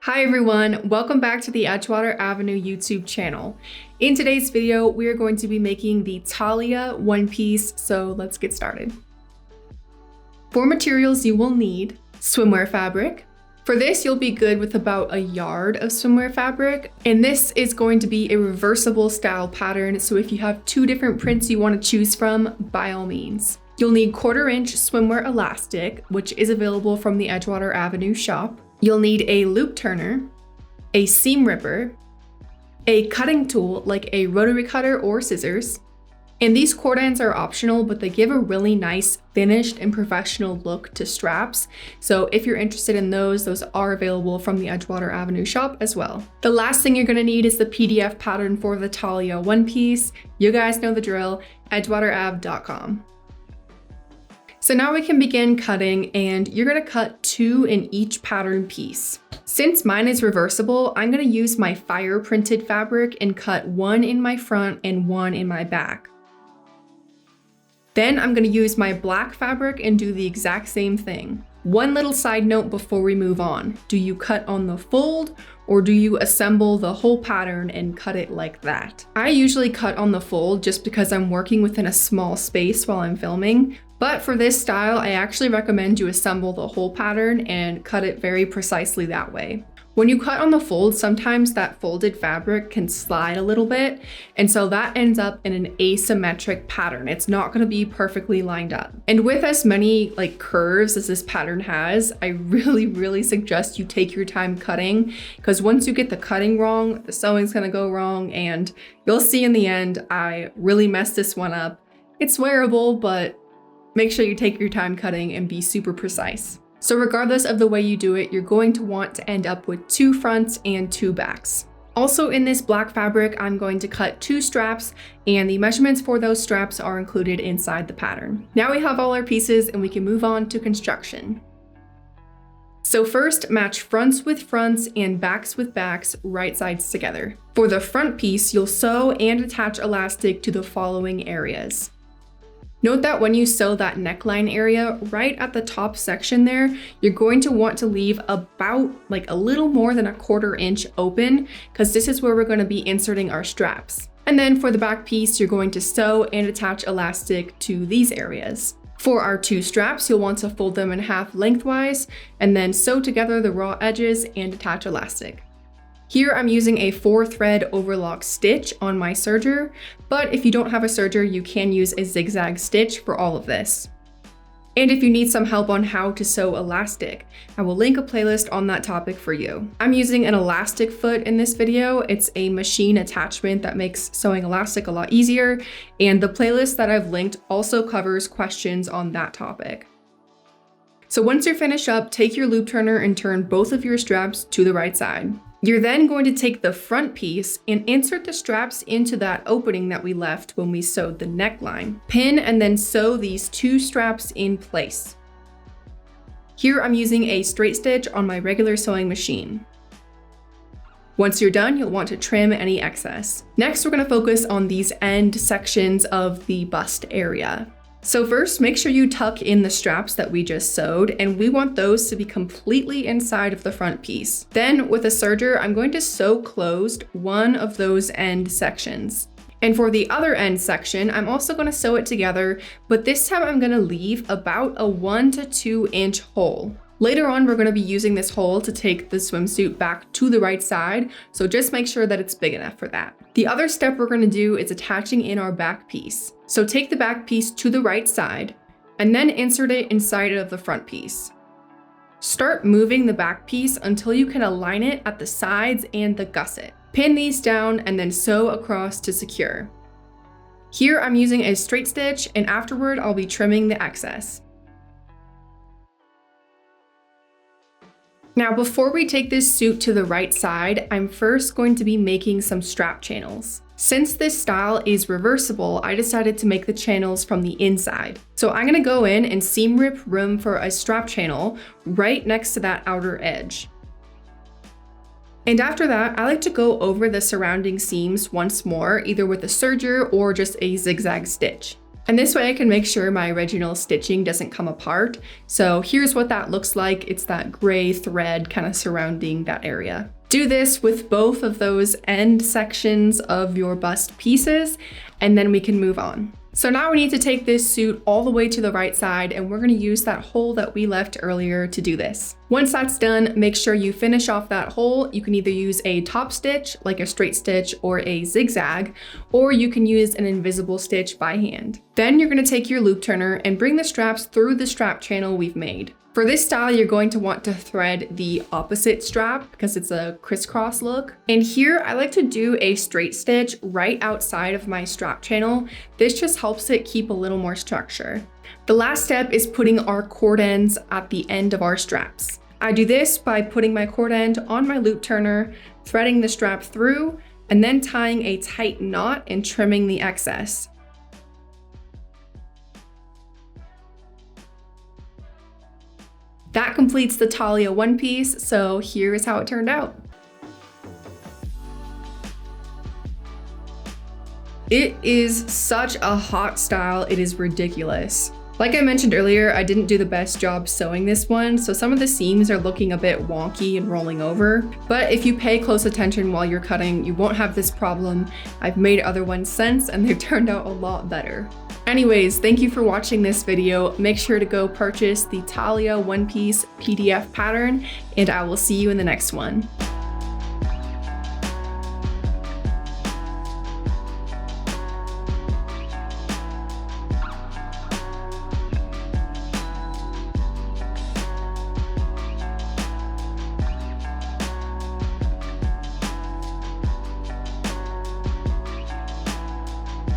Hi everyone, welcome back to the Edgewater Avenue YouTube channel. In today's video, we are going to be making the Talia one piece, so let's get started. For materials, you will need swimwear fabric. For this, you'll be good with about a yard of swimwear fabric, and this is going to be a reversible style pattern, so if you have two different prints you want to choose from, by all means. You'll need 1/4 inch swimwear elastic, which is available from the Edgewater Avenue shop. You'll need a loop turner, a seam ripper, a cutting tool like a rotary cutter or scissors, and these cord ends are optional, but they give a really nice finished and professional look to straps. So if you're interested in those are available from the Edgewater Avenue shop as well. The last thing you're gonna need is the PDF pattern for the Talia one piece. You guys know the drill, edgewaterab.com. So now we can begin cutting, and you're gonna cut 2 in each pattern piece. Since mine is reversible, I'm gonna use my fire printed fabric and cut 1 in my front and 1 in my back. Then I'm gonna use my black fabric and do the exact same thing. One little side note before we move on. Do you cut on the fold or do you assemble the whole pattern and cut it like that? I usually cut on the fold just because I'm working within a small space while I'm filming. But for this style, I actually recommend you assemble the whole pattern and cut it very precisely that way. When you cut on the fold, sometimes that folded fabric can slide a little bit, and so that ends up in an asymmetric pattern. It's not gonna be perfectly lined up. And with as many curves as this pattern has, I really suggest you take your time cutting, because once you get the cutting wrong, the sewing's gonna go wrong, and you'll see in the end, I really messed this one up. It's wearable, but make sure you take your time cutting and be super precise. So regardless of the way you do it, you're going to want to end up with 2 fronts and 2 backs. Also in this black fabric, I'm going to cut 2 straps, and the measurements for those straps are included inside the pattern. Now we have all our pieces and we can move on to construction. So first, match fronts with fronts and backs with backs, right sides together. For the front piece, you'll sew and attach elastic to the following areas. Note that when you sew that neckline area, right at the top section there, you're going to want to leave about a little more than a 1/4 inch open, because this is where we're going to be inserting our straps. And then for the back piece, you're going to sew and attach elastic to these areas. For our 2 straps, you'll want to fold them in half lengthwise, and then sew together the raw edges and attach elastic. Here I'm using a 4-thread overlock stitch on my serger, but if you don't have a serger, you can use a zigzag stitch for all of this. And if you need some help on how to sew elastic, I will link a playlist on that topic for you. I'm using an elastic foot in this video. It's a machine attachment that makes sewing elastic a lot easier, and the playlist that I've linked also covers questions on that topic. So once you're finished up, take your loop turner and turn both of your straps to the right side. You're then going to take the front piece and insert the straps into that opening that we left when we sewed the neckline. Pin and then sew these 2 straps in place. Here I'm using a straight stitch on my regular sewing machine. Once you're done, you'll want to trim any excess. Next, we're going to focus on these end sections of the bust area. So first, make sure you tuck in the straps that we just sewed, and we want those to be completely inside of the front piece. Then with a serger, I'm going to sew closed one of those end sections. And for the other end section, I'm also going to sew it together, but this time I'm going to leave about a 1 to 2 inch hole. Later on, we're going to be using this hole to take the swimsuit back to the right side, so just make sure that it's big enough for that. The other step we're going to do is attaching in our back piece. So take the back piece to the right side, and then insert it inside of the front piece. Start moving the back piece until you can align it at the sides and the gusset. Pin these down and then sew across to secure. Here I'm using a straight stitch, and afterward I'll be trimming the excess. Now, before we take this suit to the right side, I'm first going to be making some strap channels. Since this style is reversible, I decided to make the channels from the inside. So I'm gonna go in and seam rip room for a strap channel right next to that outer edge. And after that, I like to go over the surrounding seams once more, either with a serger or just a zigzag stitch. And this way I can make sure my original stitching doesn't come apart. So here's what that looks like. It's that gray thread kind of surrounding that area. Do this with both of those end sections of your bust pieces, and then we can move on. So now we need to take this suit all the way to the right side, and we're gonna use that hole that we left earlier to do this. Once that's done, make sure you finish off that hole. You can either use a top stitch, like a straight stitch or a zigzag, or you can use an invisible stitch by hand. Then you're gonna take your loop turner and bring the straps through the strap channel we've made. For this style, you're going to want to thread the opposite strap because it's a crisscross look. And here I like to do a straight stitch right outside of my strap channel. This just helps it keep a little more structure. The last step is putting our cord ends at the end of our straps. I do this by putting my cord end on my loop turner, threading the strap through, and then tying a tight knot and trimming the excess. That completes the Talia one piece, so here is how it turned out. It is such a hot style, it is ridiculous. Like I mentioned earlier, I didn't do the best job sewing this one, so some of the seams are looking a bit wonky and rolling over. But if you pay close attention while you're cutting, you won't have this problem. I've made other ones since, and they've turned out a lot better. Anyways, thank you for watching this video. Make sure to go purchase the Talia one piece PDF pattern, and I will see you in the next one.